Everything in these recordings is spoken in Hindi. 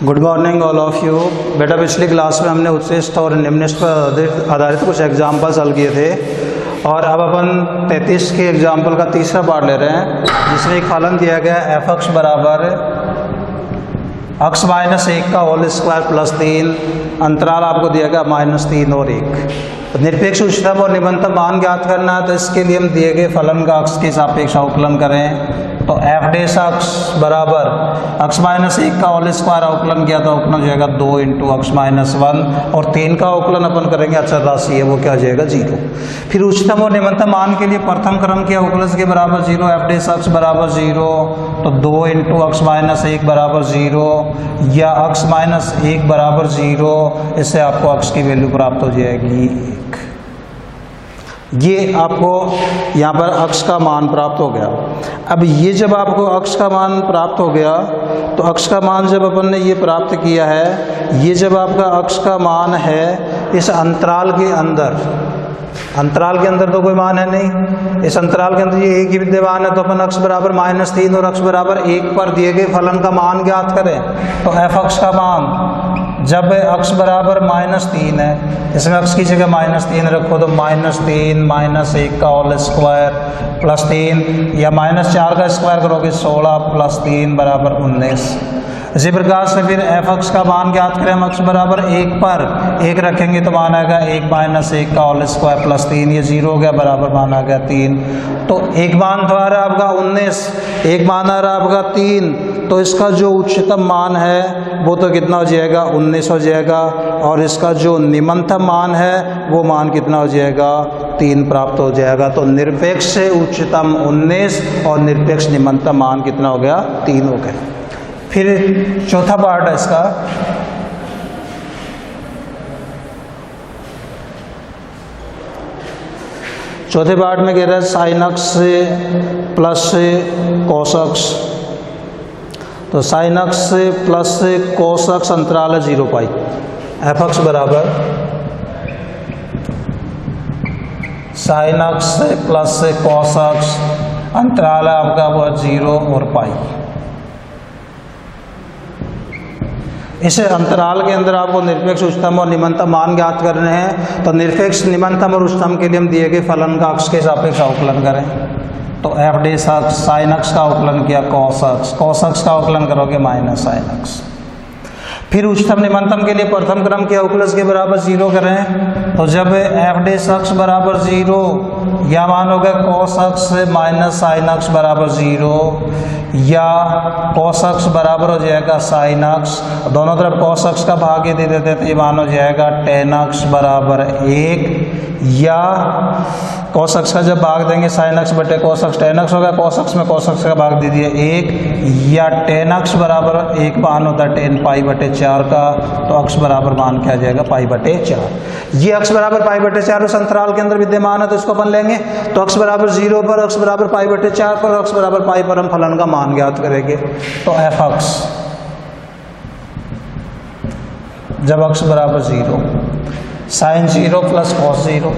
Good morning all of you. बेटा पिछली क्लास में हमने उत्कृष्ट और निम्नलिखित पर आधारित कुछ एग्जाम्पल्स हल किए थे और अब अपन 33 के एग्जाम्पल का तीसरा पार्ट ले रहे हैं, जिसमें एक फलन दिया गया एफ अक्स बराबर x-1 का होल स्क्वायर प्लस 3, अंतराल आपको दिया गया -3 और 1। निरपेक्ष उच्चतम और निम्नतम मान ज्ञात करना है, तो इसके लिए हम दिए गए फलन का अक्ष के सापेक्ष अवकलन करें। तो एफ डेश अक्स बराबर x-1 का होल स्क्वायर अवकलन किया तो अवकलन हो जाएगा 2 इंटू x-1 और 3 का अवकलन अपन करेंगे अचर राशि है वो क्या हो जाएगा 0। फिर उच्चतम और निम्नतम मान के लिए प्रथम क्रम के अवकलन के बराबर 0, एफ डेश अक्स बराबर 0 तो 2 इंटू x-1 बराबर 0 या x-1 बराबर 0, इससे आपको अक्ष की वैल्यू प्राप्त हो जाएगी 1। ये आपको यहाँ पर अक्ष का मान प्राप्त हो गया। अब ये जब आपको अक्ष का मान प्राप्त हो गया तो अक्ष का मान जब अपन ने ये प्राप्त किया है, ये जब आपका अक्ष का मान है इस अंतराल के अंदर, अंतराल के अंदर तो कोई मान है नहीं, इस अंतराल के अंदर ये एक ही विद्यमान है, तो अपन अक्ष बराबर -3 और अक्ष बराबर 1 पर दिए गए फलन का मान ज्ञात करें। तो एफ अक्ष का मान जब अक्ष बराबर -3 है, इसमें अक्ष की जगह -3 रखो तो -3 -1 का होल स्क्वायर प्लस 3 या -4 का स्क्वायर करोगे 16 प्लस 3 बराबर 19। इसी प्रकार से फिर एफ अक्ष का मान ज्ञात करें, हम अक्ष बराबर 1 पर 1 रखेंगे तो मान आएगा 1 -1 का होल स्क्वायर प्लस 3, ये 0 हो गया बराबर मान आ गया 3। तो एक मान तो आ रहा है आपका 19, एक मान आ रहा है आपका 3, तो इसका जो उच्चतम मान है वो तो कितना हो जाएगा 19 हो जाएगा और इसका जो निम्नतम मान है वो मान कितना हो जाएगा 3 प्राप्त हो जाएगा। तो निरपेक्ष से उच्चतम 19 और निरपेक्ष निम्नतम मान कितना हो गया 3 हो गया। फिर चौथा पार्ट है इसका, चौथे पार्ट में कह रहा है साइन अक्स प्लस कोस अक्स। तो साइन अक्स प्लस कोस अक्स अंतराल है 0 पाई, एफ अक्स बराबर साइन अक्स प्लस कोस अक्स अंतराल है आपका वो 0 और पाई। इस अंतराल के अंदर आपको निरपेक्ष उच्चतम और निम्नतम मान ज्ञात करने हैं, तो निरपेक्ष निम्नतम और उच्चतम के लिए हम दिए गए फलन का अक्ष के सापेक्ष अवकलन करें। तो एफ डेश अक्स साइन अक्स का अवकलन किया कोस अक्स का अवकलन करोगे -साइन अक्स। फिर उच्चतम निम्नतम के लिए प्रथम क्रम के अवकलन के बराबर 0 करें, तो जब एफ डेश अक्स बराबर 0 या मान हो गया कोस अक्स -साइन अक्स बराबर 0 या कोस अक्स बराबर हो जाएगा साइन अक्स, दोनों तरफ कोस अक्स का भाग ये दे देते तो ये मान हो जाएगा टेन अक्स बराबर 1 या कोस अक्स का जब भाग देंगे साइन अक्स बटे कोस अक्स टेन अक्स होगा, कोस अक्स में कोस अक्स का भाग दे दिया 1 या टेन अक्स बराबर 1 मान होता है 10 पाई बटे 4 का, तो अक्स बराबर मान क्या जाएगा पाई बटे 4। ये अक्स बराबर पाई बटे 4 उस अंतराल के अंदर विद्यमान है, तो इसको अपन लेंगे। तो अक्स बराबर 0 पर, अक्स बराबर पाई बटे 4 पर, अक्स बराबर पाई पर हम फलन का मान ज्ञात करेंगे। तो एफ अक्स जब अक्स बराबर 0 साइन 0 प्लस कॉस 0,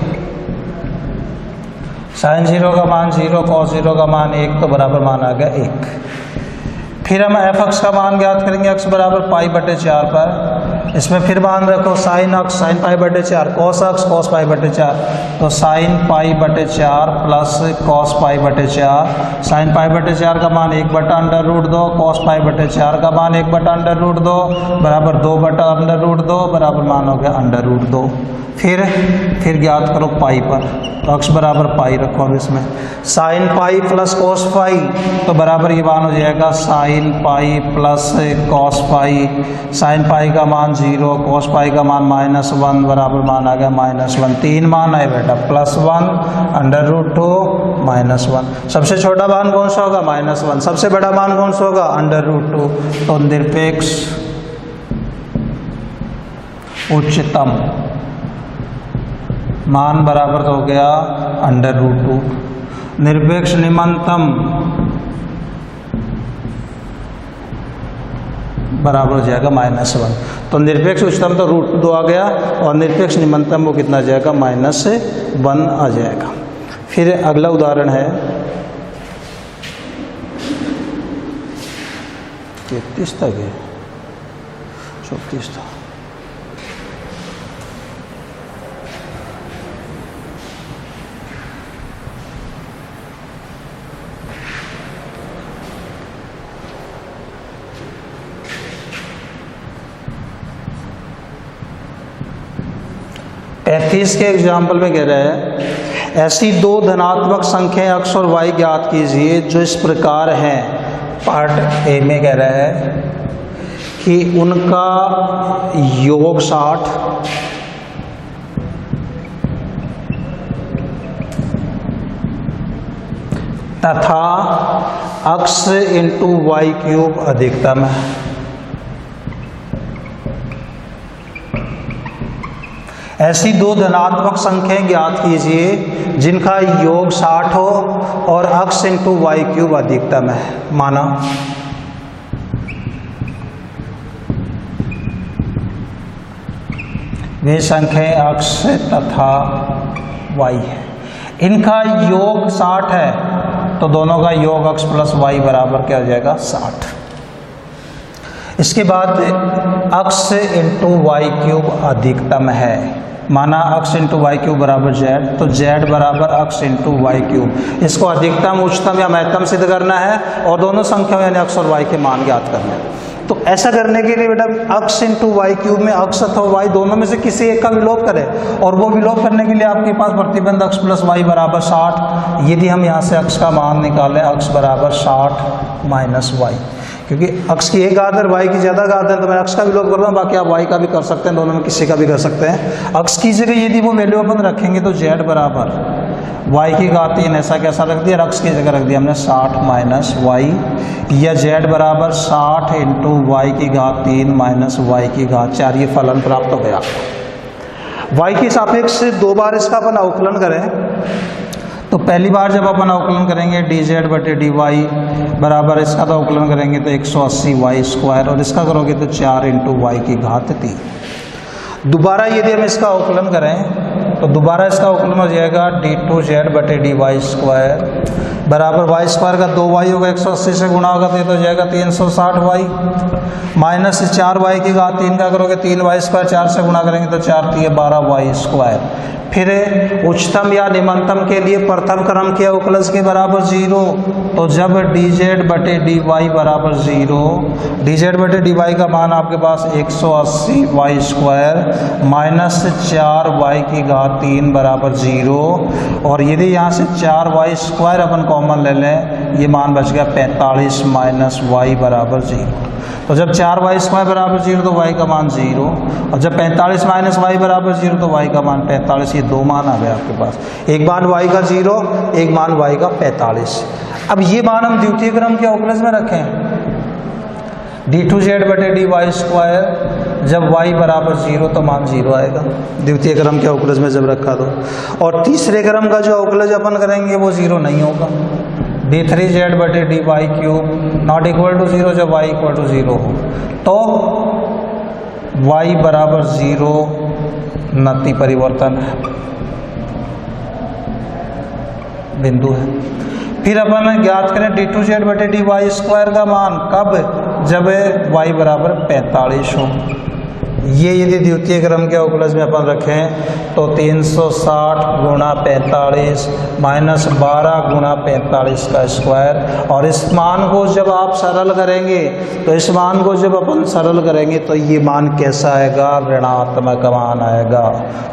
साइन 0 का मान 0 कॉस 0 का मान 1 तो बराबर मान आ गया 1। फिर हम एफ अक्स का मान ज्ञात करेंगे अक्स बराबर पाई बटे 4 पर, इसमें फिर मान रखो साइन अक्स साइन पाई बटे 4 कोस अक्स कोस पाई बटे 4, तो साइन पाई बटे 4 प्लस कॉस पाई बटे 4, साइन पाई बटे 4 का मान 1/√2, कॉस पाई बटे 4 का मान 1/√2 बराबर 2/√2 बराबर मान हो गया √2। फिर ज्ञात करो पाई पर, तो अक्स बराबर पाई रखो अब इसमें sine pi plus cos pi, तो बराबर ये मान हो जाएगा sine pi plus cos pi, sine pi का मान 0 कॉस पाई का मान -1 बराबर मान आ गया -1। 3 मान आए बेटा +1 √2 -1। सबसे छोटा मान कौन सा होगा -1, सबसे बड़ा मान कौन सा होगा √2। तो निरपेक्ष उच्चतम मान बराबर तो हो गया √2, निरपेक्ष निम्नतम बराबर हो जाएगा -1। तो निरपेक्ष उच्चतम तो √2 आ गया और निरपेक्ष निम्नतम वो कितना आ जाएगा -1 आ जाएगा। फिर अगला उदाहरण है 33 तक है। 34 था। पैंतीस के एग्जाम्पल में कह रहा है, ऐसी दो धनात्मक संख्याएं x और y ज्ञात कीजिए जो इस प्रकार हैं। पार्ट ए में कह रहा है कि उनका योग 60 तथा x इंटू वाई क्यूब अधिकतम है। ऐसी दो धनात्मक संख्याएं ज्ञात कीजिए जिनका योग 60 हो और x इंटू वाई क्यूब अधिकतम है। माना वे संख्याएं x तथा y है, इनका योग 60 है, तो दोनों का योग x प्लस वाई बराबर क्या हो जाएगा 60। इसके बाद x इंटू वाई क्यूब अधिकतम है। माना x इंटू वाई क्यूब बराबर z, तो z बराबर x इंटू वाई क्यूब। इसको अधिकतम, उच्चतम या महत्तम सिद्ध करना है और दोनों संख्याओं यानी x और y के मान ज्ञात करने हैं। तो ऐसा करने के लिए बेटा x इंटू वाई क्यूब में x अथवा y दोनों में से किसी एक का विलोप करें, और वो विलोप करने के लिए आपके पास प्रतिबंध x प्लस वाई बराबर 60। यदि हम यहाँ से x का मान निकालें, x बराबर 60 माइनस वाई, क्योंकि x की एक घात है y की ज़्यादा घात है, तो मैं x का विलोप कर रहा हूँ, बाकी आप y का भी कर सकते हैं, दोनों में किसी का भी कर सकते हैं। x की जगह यदि वो वैल्यू अपन रखेंगे तो z बराबर y की घात 3, ऐसा कैसा रख दिया, x की जगह रख दिया हमने 60 माइनस वाई, या z बराबर 60 इंटू वाई की घात 3 माइनस वाई की घात 4। ये फलन प्राप्त हो गया। y के सापेक्ष से दो बार इसका अपन अवकलन करें, तो पहली बार जब अपन अवकलन करेंगे dz बटे dy बराबर, इसका तो अवकलन करेंगे तो 180 वाई स्क्वायर, और इसका करोगे तो 4 इंटू वाई की घात 3। दोबारा यदि हम इसका अवकलन करें तो दोबारा इसका अवकलन हो जाएगा d2z बटे dy स्क्वायर बराबर y स्क्वायर का 2y होगा, 180 से गुणा होगा तो ये तो जाएगा 360y माइनस 4y की घात 3 का करोगे 3y स्क्वायर, 4 से गुणा करेंगे तो 4 3 12y स्क्वायर। फिर उच्चतम या निम्नतम के लिए प्रथम क्रम के अवकलज के बराबर 0, तो जब dz बटे dy बराबर 0, dz बटे dy का मान आपके पास 180y स्क्वायर माइनस 4y की घात 3 बराबर 0, और यदि यहाँ से 4y स्क्वायर अपन कॉमन ले लें, ये मान बच गया 45 माइनस वाई बराबर 0। तो जब 4y स्क्वायर बराबर 0 तो y का मान 0, और जब 45 माइनस वाई बराबर 0 तो y का मान 45। ये दो मान आ गए आपके पास, एक मान y का 0, एक मान y का 45। अब ये मान हम द्वितीय क्रम के अवकलज में रखें, d2z बटे dy स्क्वायर, जब y बराबर 0 तो मान 0 आएगा द्वितीय क्रम के अवकलज में जब रखा तो, और तीसरे क्रम का जो अवकलज अपन करेंगे वो 0 नहीं होगा। d3z बटे dy cube not equal to 0 जब y इक्वल टू 0 हो, तो y बराबर 0 नति परिवर्तन बिंदु है। फिर अपन ज्ञात करें d2z बटे dy स्क्वायर का मान कब, जब y बराबर 45 हो। ये यदि द्वितीय क्रम के अवकलज में अपन रखें तो 360 गुणा 45 माइनस 12 गुणा 45 का स्क्वायर, और इस मान को जब आप सरल करेंगे तो इस मान को जब अपन सरल करेंगे तो ये मान कैसा आएगा, ऋणात्मक मान आएगा।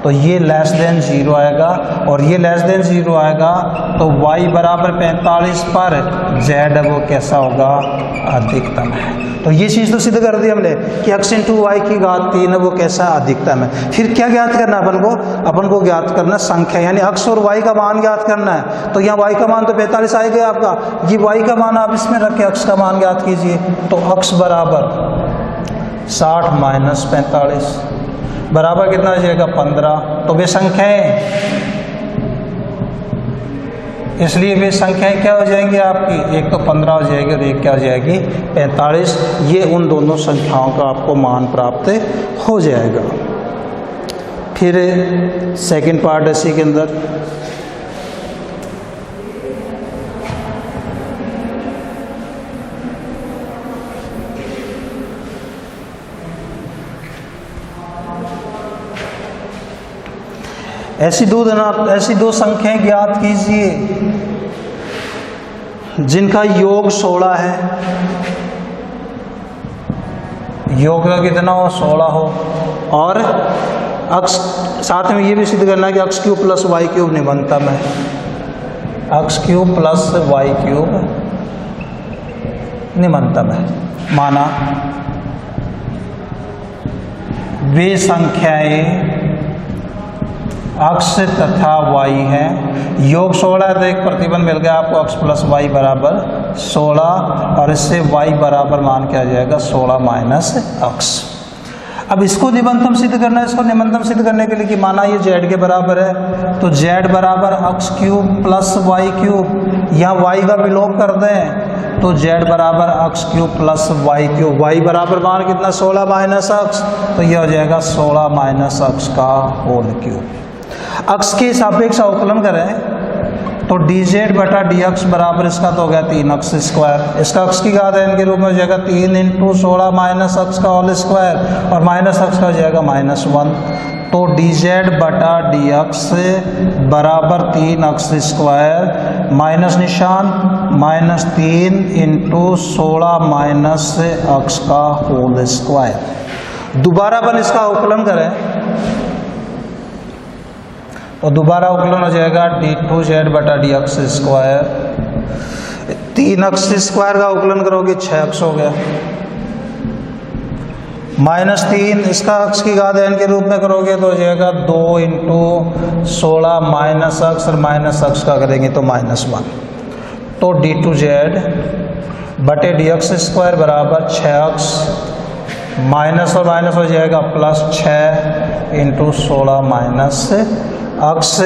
तो ये लेस देन 0 आएगा और ये लेस देन 0 आएगा, तो y बराबर 45 पर z वो कैसा होगा, अधिकतम है। तो ये चीज़ तो सिद्ध कर दी हमने कि x इंटू वाई की घात 3 है वो कैसा अधिकतम है। फिर क्या ज्ञात करना है अपन को ज्ञात करना संख्या, यानी x और y का मान ज्ञात करना है। तो यहाँ y का मान तो 45 आएगा आपका, ये y का मान आप इसमें रख के x का मान ज्ञात कीजिए। तो x बराबर 60 माइनस 45 बराबर कितना हो जाएगा, 15। तो वे संख्याएं, इसलिए वे संख्याएं क्या हो जाएंगी आपकी, एक तो 15 हो जाएगी और एक क्या हो जाएगी, 45। ये उन दोनों संख्याओं का आपको मान प्राप्त हो जाएगा। फिर सेकंड पार्ट इसी के अंदर, ऐसी दो संख्याएं ज्ञात कीजिए जिनका योग 16 है, योग का कितना हो 16 हो, और अक्ष साथ में ये भी सिद्ध करना है कि x cube plus Y cube निमंतम है, x cube plus Y cube निमंतम है। माना वे संख्याएं x तथा y हैं, योग 16 है तो एक प्रतिबंध मिल गया आपको x प्लस वाई बराबर 16, और इससे y बराबर मान क्या आ जाएगा 16 माइनस x। अब इसको निमंतम सिद्ध करना है, इसको निमंतम सिद्ध करने के लिए कि माना ये z के बराबर है तो z बराबर x cube plus Y cube, यहाँ y का विलोप कर दें तो z बराबर x cube plus Y cube, y बराबर मान कितना 16 माइनस x, तो ये हो जाएगा 16 माइनस x का होल क्यूब। x के सापेक्ष अवकलन करें तो dz बटा dx बराबर इसका तो हो गया 3x स्क्वायर, इसका x की घात n के रूप में हो जाएगा 3 इंटू 16 माइनस x का होल स्क्वायर, और माइनस x का हो जाएगा -1, तो dz बटा dx बराबर 3x स्क्वायर माइनस निशान -3 इंटू 16 माइनस x का होल स्क्वायर। दोबारा अपन इसका अवकलन करें और दोबारा अवकलन हो जाएगा d2z बटा dx स्क्वायर, 3x स्क्वायर का अवकलन करोगे 6x हो गया, -3 इसका x की घात n के रूप में करोगे तो हो जाएगा 2 इंटू 16 माइनस x, और माइनस x का करेंगे तो -1, तो d2z बटे dx स्क्वायर बराबर 6x, माइनस और माइनस हो जाएगा +6 इंटू 16 माइनस x।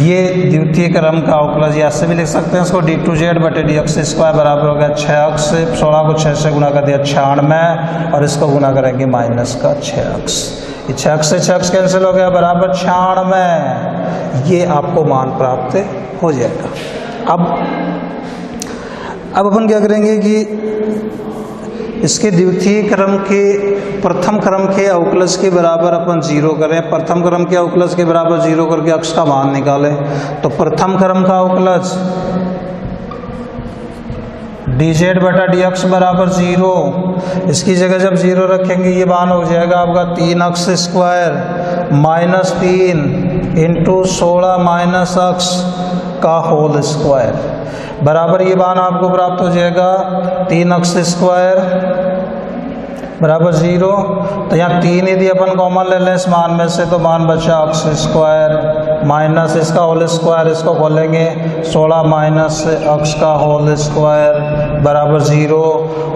ये द्वितीय क्रम का अवकलज, या से भी लिख सकते हैं इसको d2z बटे dx स्क्वायर बराबर हो गया 6x, 16 को 6 से गुना कर दिया 96, और इसको गुना करेंगे माइनस का 6x, ये 6x से 6x कैंसिल हो गया बराबर 96, ये आपको मान प्राप्त हो जाएगा। अब अपन क्या करेंगे कि इसके द्वितीय क्रम के प्रथम क्रम के अवकलज के बराबर अपन 0 करें, प्रथम क्रम के अवकलज के बराबर 0 करके x का मान निकालें, तो प्रथम क्रम का अवकलज dz बटा dx बराबर 0, इसकी जगह जब 0 रखेंगे ये मान हो जाएगा आपका 3x square -3 into 16 minus x का होल स्क्वायर बराबर, ये मान आपको प्राप्त हो जाएगा 3x स्क्वायर बराबर 0, तो यहाँ 3 यदि अपन कॉमन ले लें इस मान में से तो मान बचा x स्क्वायर माइनस इसका होल स्क्वायर, इसको खोलेंगे 16 माइनस x का होल स्क्वायर बराबर 0,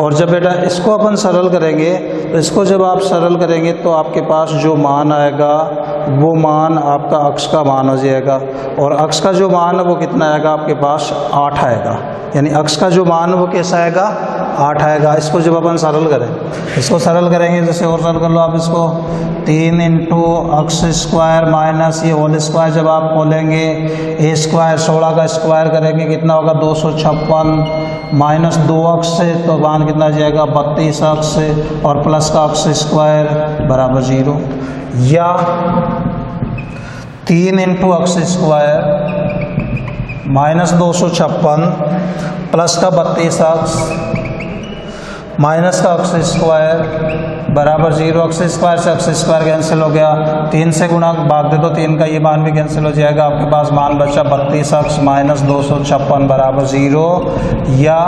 और जब बेटा इसको अपन सरल करेंगे तो इसको जब आप सरल करेंगे तो आपके पास जो मान आएगा वो मान आपका x का मान हो जाएगा, और x का जो मान है वो कितना आएगा आपके पास 8 आएगा, यानी x का जो मान है वो कैसा आएगा 8 आएगा। इसको जब अपन सरल करें, इसको सरल करेंगे जैसे और सरल कर लो आप इसको 3 इंटू x स्क्वायर माइनस ये होल स्क्वायर जब आप खोलेंगे a स्क्वायर 16 का स्क्वायर करेंगे कितना होगा 256 माइनस 2x से तो मान कितना जाएगा 32x और प्लस का x स्क्वायर बराबर 0, या 3 into x square minus 256 plus का 32x माइनस का x स्क्वायर बराबर 0, x स्क्वायर से x स्क्वायर कैंसिल हो गया, 3 से गुणा भाग दे तो 3 का ये मान भी कैंसिल हो जाएगा, आपके पास मान बचा 32x माइनस 256 बराबर 0, या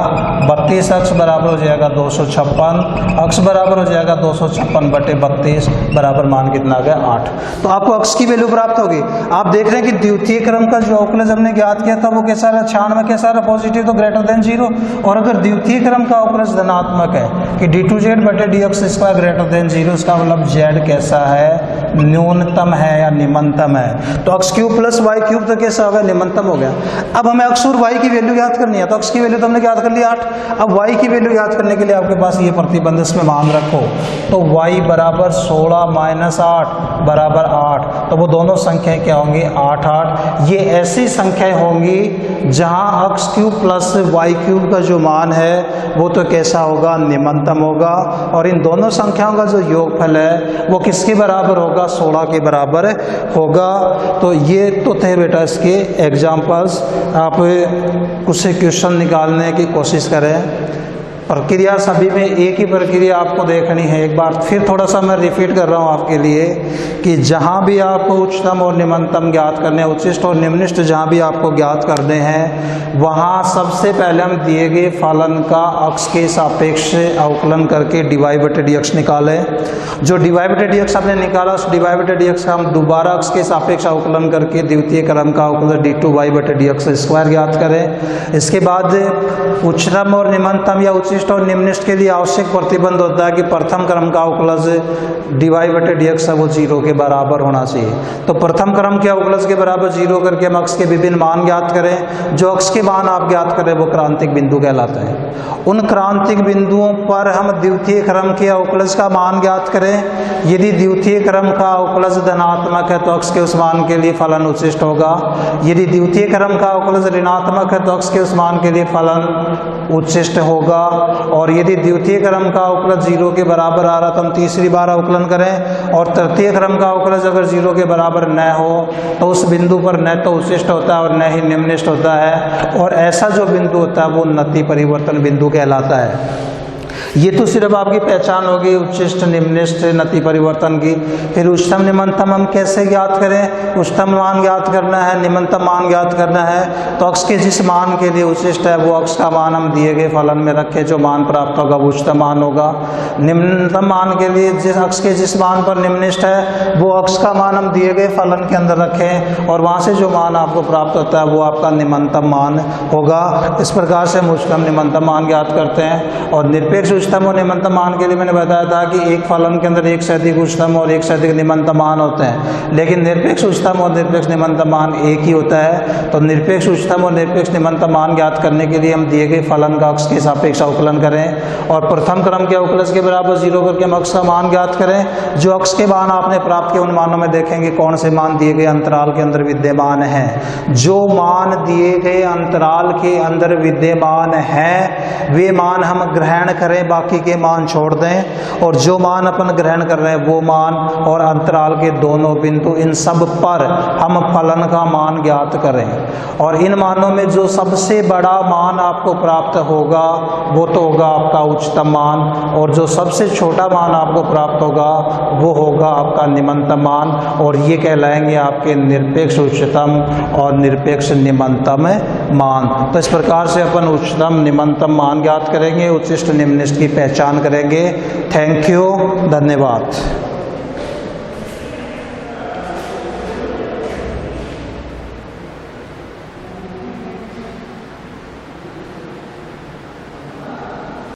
32x बराबर हो जाएगा 256, x बराबर हो जाएगा 256 बटे 32 बराबर मान कितना आ गया 8। तो आपको x की वैल्यू प्राप्त होगी। आप देख रहे हैं कि द्वितीय क्रम का जो अवकलज हमने ज्ञात किया था वो कैसा रहा 96 कैसा रहा पॉजिटिव तो ग्रेटर देन 0, और अगर द्वितीय क्रम का अवकलज धनात्मक है कि d2z बटे dx स्क्वायर ग्रेटर देन 0, इसका मतलब z कैसा है न्यूनतम है या निम्नतम है, तो x cube plus Y cube तो कैसा हो गया निम्नतम हो गया। अब हमें x और y की वैल्यू याद करनी है, तो x की वैल्यू तो हमने याद कर लिया 8, अब y की वैल्यू याद करने के लिए आपके पास ये प्रतिबंध इसमें मान रखो, तो y बराबर 16 माइनस 8 बराबर 8, तो वो दोनों संख्याएं क्या होंगी 8 8, ये ऐसी संख्याएं होंगी जहां x cube plus Y cube का जो मान है वो तो कैसा होगा निम्नतम होगा, और इन दोनों संख्याओं का जो योगफल है वो किसके बराबर होगा, 16 के बराबर होगा। तो ये तो थे बेटा इसके एग्जाम्पल्स। आप कुछ से क्वेश्चन निकालने की कोशिश करें। प्रक्रिया सभी में एक ही प्रक्रिया आपको देखनी है। एक बार फिर थोड़ा सा मैं रिपीट कर रहा हूँ आपके लिए कि जहाँ भी आपको उच्चतम और निम्नतम ज्ञात करने, उच्चिष्ट और निम्निष्ठ जहाँ भी आपको ज्ञात करने हैं, वहाँ सबसे पहले हम दिए गए फलन का अक्ष के सापेक्ष अवकलन करके dy/dx निकालें। जो dy/dx हमने निकाला, उस dy/dx का हम दोबारा अक्ष के सापेक्ष अवकलन करके द्वितीय क्रम का अवकलन d2y/dx स्क्वायर ज्ञात करें। इसके बाद उच्चतम और निम्नतम या उच्चिष्ट और निम्निष्ठ के लिए आवश्यक प्रतिबंध होता है कि प्रथम क्रम का अवकलज dy/dx है वो 0 के बराबर होना चाहिए। तो प्रथम क्रम के अवकलज के बराबर 0 करके हम अक्ष के विभिन्न मान ज्ञात करें। जो अक्ष के मान आप ज्ञात करें वो क्रांतिक बिंदु कहलाते हैं। उन क्रांतिक बिंदुओं पर हम द्वितीय क्रम के अवकलज का मान ज्ञात करें। यदि द्वितीय क्रम का अवकलज धनात्मक है तो अक्ष के उस मान के लिए फलन उच्चिष्ट होगा। यदि द्वितीय क्रम का अवकलज ऋणात्मक है तो अक्ष के उस मान के लिए फलन उच्चिष्ट होगा। और यदि द्वितीय क्रम का अवकलज 0 के बराबर आ रहा तो हम तीसरी बार अवकलन करें। और तृतीय क्रम का अवकलज अगर 0 के बराबर न हो तो उस बिंदु पर न तो उच्चिष्ट होता है और न ही निम्निष्ठ होता है। और ऐसा जो बिंदु होता है वो नति परिवर्तन बिंदु कहलाता है। ये तो सिर्फ आपकी पहचान होगी उच्चिष्ट निम्निष्ठ नति परिवर्तन की। फिर उच्चतम निम्नतम हम कैसे ज्ञात करें? उच्चतम मान ज्ञात करना है, निम्नतम मान ज्ञात करना है तो अक्ष के जिस मान के लिए उच्चिष्ट है वो अक्ष का मान हम दिए गए फलन में रखें। जो मान प्राप्त होगा वो उच्चतम मान होगा। निम्नतम मान के लिए जिस अक्ष के जिस मान पर निम्निष्ठ है वो अक्ष का मान हम दिए गए फलन के अंदर रखें, और वहाँ से जो मान आपको प्राप्त होता है वो आपका निम्नतम मान होगा। इस प्रकार से हम उच्चतम निम्नतम मान ज्ञात करते हैं। और निरपेक्ष उच्चतम और निम्नतम मान के लिए मैंने बताया था कि एक फलन के अंदर एक से अधिक उच्चतम और एक से अधिक निम्नतम मान होते हैं, लेकिन निरपेक्ष उच्चतम और निरपेक्ष निम्नतम मान एक ही होता है। तो निरपेक्ष उच्चतम और निरपेक्ष निम्नतम मान ज्ञात करने के लिए हम दिए गए फलन का अक्ष के सापेक्ष अवकलन करें और प्रथम क्रम के अवकलज के बराबर 0 करके हम अक्ष का मान ज्ञात करें। जो अक्ष के मान आपने प्राप्त किए उन मानों में देखेंगे कौन से मान दिए गए अंतराल के अंदर विद्यमान हैं। जो मान दिए गए अंतराल के अंदर विद्यमान हैं वे मान हम ग्रहण करें, बाकी के मान छोड़ दें। और जो मान अपन ग्रहण कर रहे हैं वो मान और अंतराल के दोनों बिंदु, इन सब पर हम फलन का मान ज्ञात करें। और इन मानों में जो सबसे बड़ा मान आपको प्राप्त होगा वो तो होगा आपका उच्चतम मान, और जो सबसे छोटा मान आपको प्राप्त होगा वो होगा आपका निम्नतम मान। और ये कहलाएंगे आपके निरपेक्ष उच्चतम और निरपेक्ष निम्नतम मान। तो इस प्रकार से अपन उच्चतम निम्नतम मान ज्ञात करेंगे, उच्चिष्ट निम्निष्ठ की पहचान करेंगे। थैंक यू, धन्यवाद।